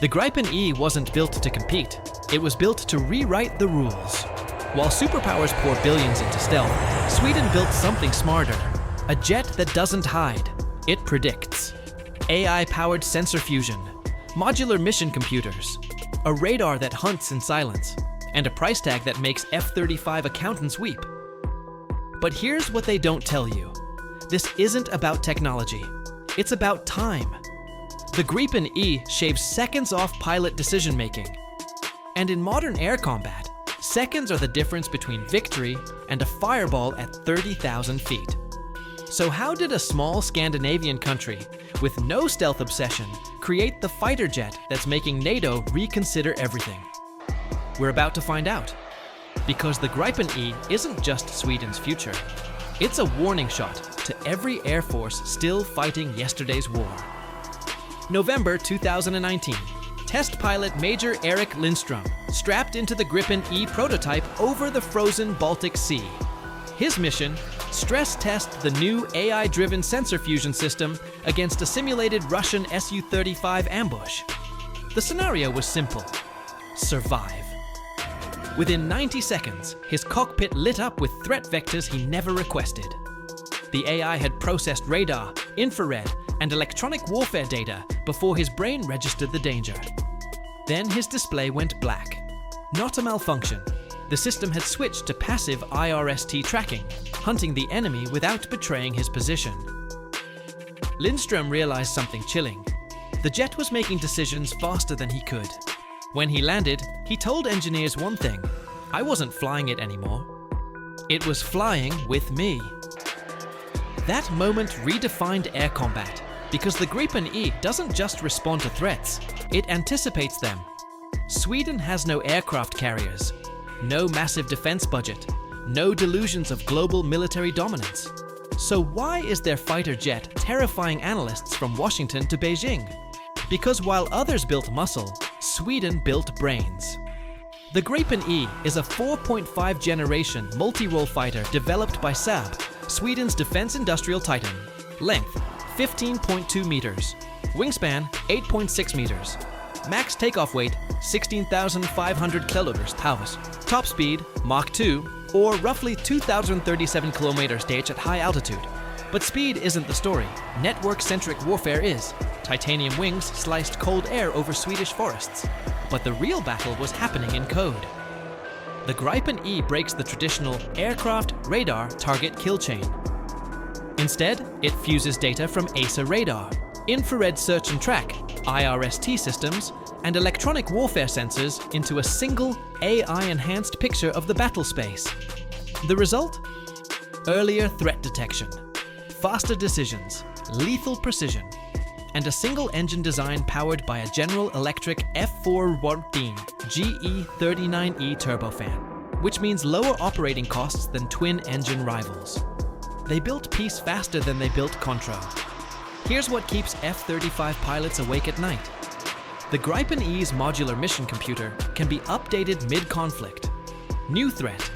The Gripen E wasn't built to compete. It was built to rewrite the rules. While superpowers pour billions into stealth, Sweden built something smarter. A jet that doesn't hide. It predicts. AI-powered sensor fusion, modular mission computers, a radar that hunts in silence, and a price tag that makes F-35 accountants weep. But here's what they don't tell you. This isn't about technology. It's about time. The Gripen E shaves seconds off pilot decision-making. And in modern air combat, seconds are the difference between victory and a fireball at 30,000 feet. So how did a small Scandinavian country with no stealth obsession create the fighter jet that's making NATO reconsider everything? We're about to find out. Because the Gripen E isn't just Sweden's future. It's a warning shot to every air force still fighting yesterday's war. November 2019. Test pilot Major Erik Lindström strapped into the Gripen E prototype over the frozen Baltic Sea. His mission: stress test the new AI-driven sensor fusion system against a simulated Russian Su-35 ambush. The scenario was simple: survive. Within 90 seconds, his cockpit lit up with threat vectors he never requested. The AI had processed radar, infrared, and electronic warfare data before his brain registered the danger. Then his display went black. Not a malfunction. The system had switched to passive IRST tracking, hunting the enemy without betraying his position. Lindström realized something chilling. The jet was making decisions faster than he could. When he landed, he told engineers one thing: I wasn't flying it anymore. It was flying with me. That moment redefined air combat, because the Gripen E doesn't just respond to threats, it anticipates them. Sweden has no aircraft carriers, no massive defense budget, no delusions of global military dominance. So why is their fighter jet terrifying analysts from Washington to Beijing? Because while others built muscle, Sweden built brains. The Gripen E is a 4.5 generation multi-role fighter developed by Saab, Sweden's defense industrial titan. Length: 15.2 meters. Wingspan: 8.6 meters. Max takeoff weight: 16,500 kilograms. Top speed: Mach 2, or roughly 2,037 km/h at high altitude. But speed isn't the story. Network-centric warfare is. Titanium wings sliced cold air over Swedish forests. But the real battle was happening in code. The Gripen E breaks the traditional aircraft, radar, target, kill chain. Instead, it fuses data from AESA radar, infrared search and track, IRST systems, and electronic warfare sensors into a single AI-enhanced picture of the battle space. The result? Earlier threat detection, faster decisions, lethal precision, and a single engine design powered by a General Electric F414 GE39E turbofan, which means lower operating costs than twin-engine rivals. They built peace faster than they built control. Here's what keeps F-35 pilots awake at night. The Gripen E's modular mission computer can be updated mid-conflict. New threat.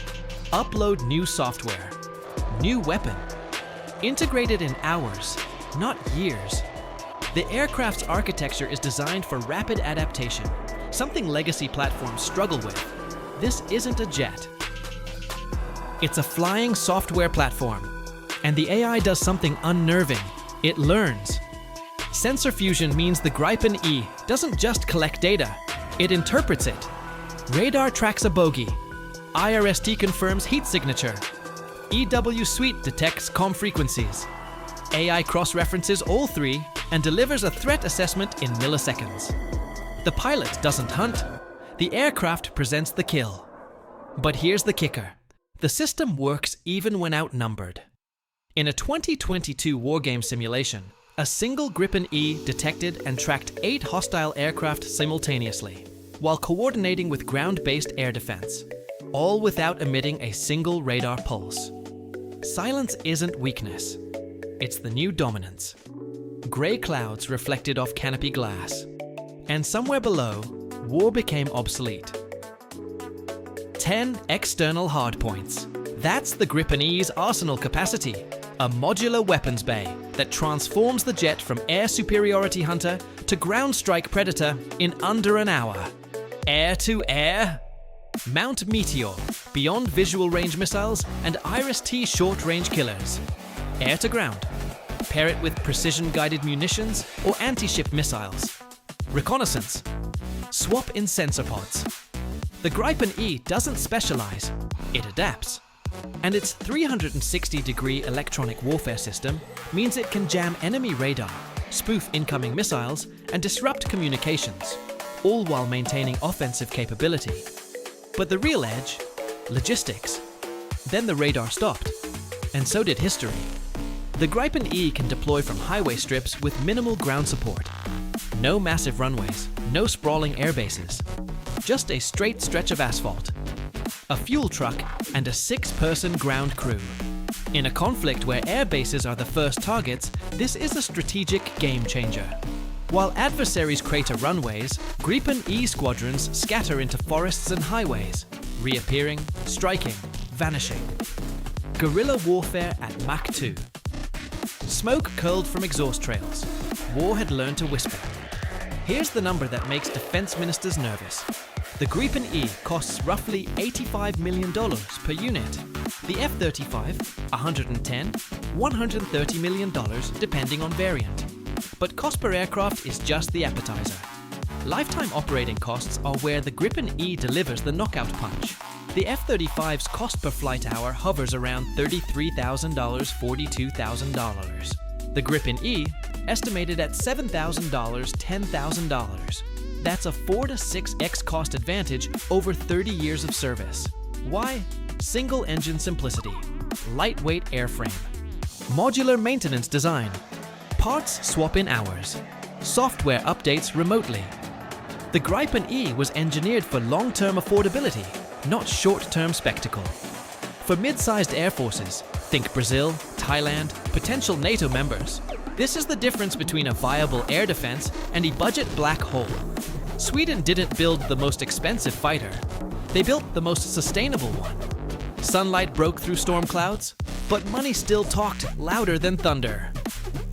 Upload new software. New weapon. Integrated in hours, not years. The aircraft's architecture is designed for rapid adaptation, something legacy platforms struggle with. This isn't a jet. It's a flying software platform. And the AI does something unnerving. It learns. Sensor fusion means the Gripen E doesn't just collect data, it interprets it. Radar tracks a bogey. IRST confirms heat signature. EW suite detects comm frequencies. AI cross-references all three and delivers a threat assessment in milliseconds. The pilot doesn't hunt. The aircraft presents the kill. But here's the kicker. The system works even when outnumbered. In a 2022 wargame simulation, a single Gripen E detected and tracked 8 hostile aircraft simultaneously, while coordinating with ground-based air defense, all without emitting a single radar pulse. Silence isn't weakness. It's the new dominance. Gray clouds reflected off canopy glass. And somewhere below, war became obsolete. 10 external hardpoints. That's the Gripen E's arsenal capacity. A modular weapons bay, that transforms the jet from air superiority hunter to ground strike predator in under an hour. Air to air? Mount Meteor, beyond visual range missiles and Iris-T short-range killers. Air to ground. Pair it with precision-guided munitions or anti-ship missiles. Reconnaissance. Swap in sensor pods. The Gripen E doesn't specialize, it adapts. And its 360-degree electronic warfare system means it can jam enemy radar, spoof incoming missiles, and disrupt communications, all while maintaining offensive capability. But the real edge? Logistics. Then the radar stopped, and so did history. The Gripen E can deploy from highway strips with minimal ground support. No massive runways, no sprawling air bases. Just a straight stretch of asphalt, a fuel truck, and a 6-person ground crew. In a conflict where air bases are the first targets, this is a strategic game changer. While adversaries crater runways, Gripen E squadrons scatter into forests and highways, reappearing, striking, vanishing. Guerrilla warfare at Mach 2. Smoke curled from exhaust trails. War had learned to whisper. Here's the number that makes defense ministers nervous. The Gripen E costs roughly $85 million per unit. The F-35, $110, $130 million depending on variant. But cost per aircraft is just the appetizer. Lifetime operating costs are where the Gripen E delivers the knockout punch. The F-35's cost per flight hour hovers around $33,000, $42,000. The Gripen E, estimated at $7,000, $10,000. That's a 4 to 6x cost advantage over 30 years of service. Why? Single engine simplicity, lightweight airframe, modular maintenance design, parts swap in hours, software updates remotely. The Gripen E was engineered for long-term affordability, not short-term spectacle. For mid-sized air forces, think Brazil, Thailand, potential NATO members. This is the difference between a viable air defense and a budget black hole. Sweden didn't build the most expensive fighter. They built the most sustainable one. Sunlight broke through storm clouds, but money still talked louder than thunder.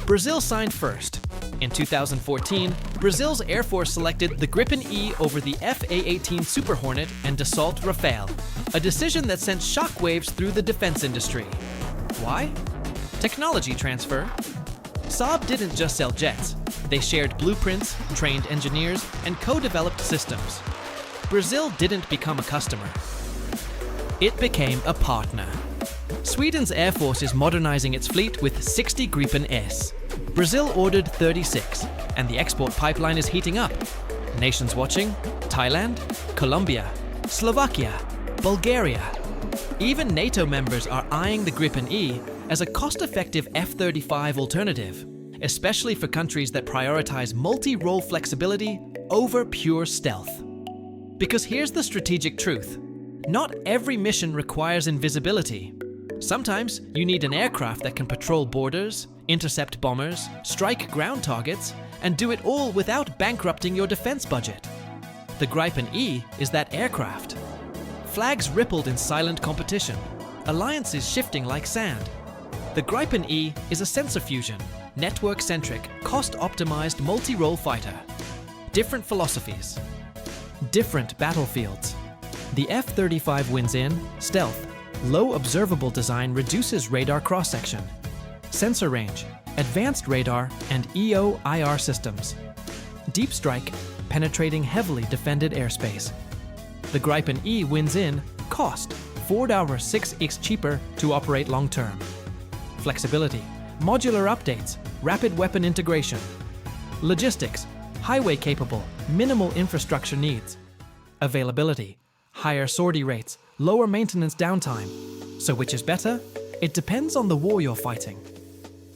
Brazil signed first. In 2014, Brazil's Air Force selected the Gripen E over the F/A-18 Super Hornet and Dassault Rafale, a decision that sent shockwaves through the defense industry. Why? Technology transfer. Saab didn't just sell jets. They shared blueprints, trained engineers, and co-developed systems. Brazil didn't become a customer. It became a partner. Sweden's Air Force is modernizing its fleet with 60 Gripen Es. Brazil ordered 36, and the export pipeline is heating up. Nations watching? Thailand, Colombia, Slovakia, Bulgaria. Even NATO members are eyeing the Gripen E as a cost-effective F-35 alternative, especially for countries that prioritize multi-role flexibility over pure stealth. Because here's the strategic truth. Not every mission requires invisibility. Sometimes you need an aircraft that can patrol borders, intercept bombers, strike ground targets, and do it all without bankrupting your defense budget. The Gripen E is that aircraft. Flags rippled in silent competition, alliances shifting like sand. The Gripen E is a sensor fusion, network-centric, cost-optimized multi-role fighter. Different philosophies, different battlefields. The F-35 wins in stealth. Low observable design reduces radar cross-section. Sensor range, advanced radar, and EO/IR systems. Deep strike, penetrating heavily defended airspace. The Gripen E wins in cost, $4.6x cheaper to operate long-term. Flexibility, modular updates, rapid weapon integration. Logistics, highway capable, minimal infrastructure needs. Availability, higher sortie rates, lower maintenance downtime. So which is better? It depends on the war you're fighting.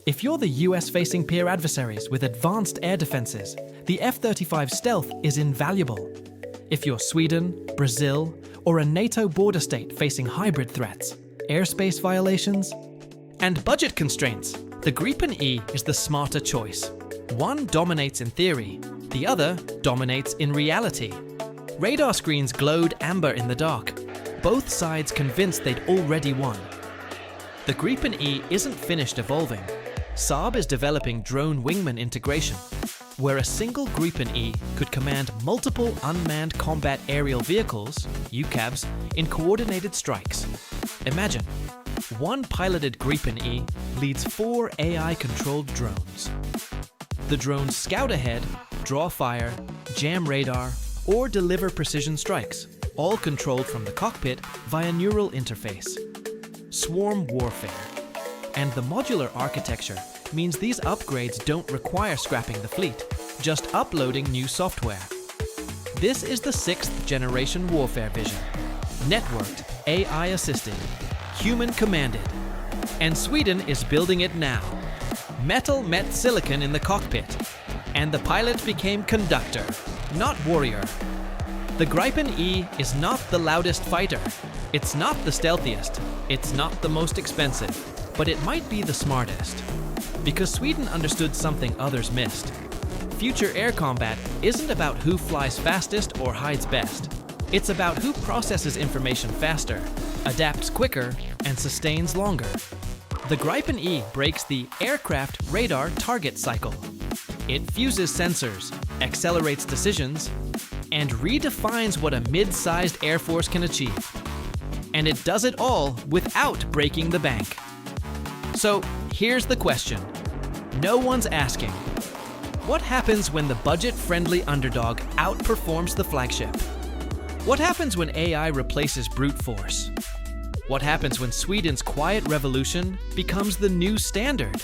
If you're the US facing peer adversaries with advanced air defenses, the F-35 stealth is invaluable. If you're Sweden, Brazil, or a NATO border state facing hybrid threats, airspace violations, and budget constraints, the Gripen E is the smarter choice. One dominates in theory, the other dominates in reality. Radar screens glowed amber in the dark, both sides convinced they'd already won. The Gripen E isn't finished evolving. Saab is developing drone wingman integration, where a single Gripen E could command multiple unmanned combat aerial vehicles, UCAVs, in coordinated strikes. Imagine, one piloted Gripen E leads 4 AI-controlled drones. The drones scout ahead, draw fire, jam radar, or deliver precision strikes, all controlled from the cockpit via neural interface. Swarm warfare. And the modular architecture means these upgrades don't require scrapping the fleet, just uploading new software. This is the 6th generation warfare vision. Networked, AI-assisted, human-commanded. And Sweden is building it now. Metal met silicon in the cockpit, and the pilot became conductor, not warrior. The Gripen E is not the loudest fighter, it's not the stealthiest, it's not the most expensive, but it might be the smartest. Because Sweden understood something others missed. Future air combat isn't about who flies fastest or hides best. It's about who processes information faster, adapts quicker, and sustains longer. The Gripen E breaks the aircraft radar target cycle. It fuses sensors, accelerates decisions, and redefines what a mid-sized air force can achieve. And it does it all without breaking the bank. So here's the question. No one's asking. What happens when the budget-friendly underdog outperforms the flagship? What happens when AI replaces brute force? What happens when Sweden's quiet revolution becomes the new standard?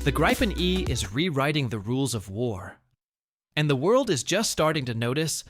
The Gripen E is rewriting the rules of war. And the world is just starting to notice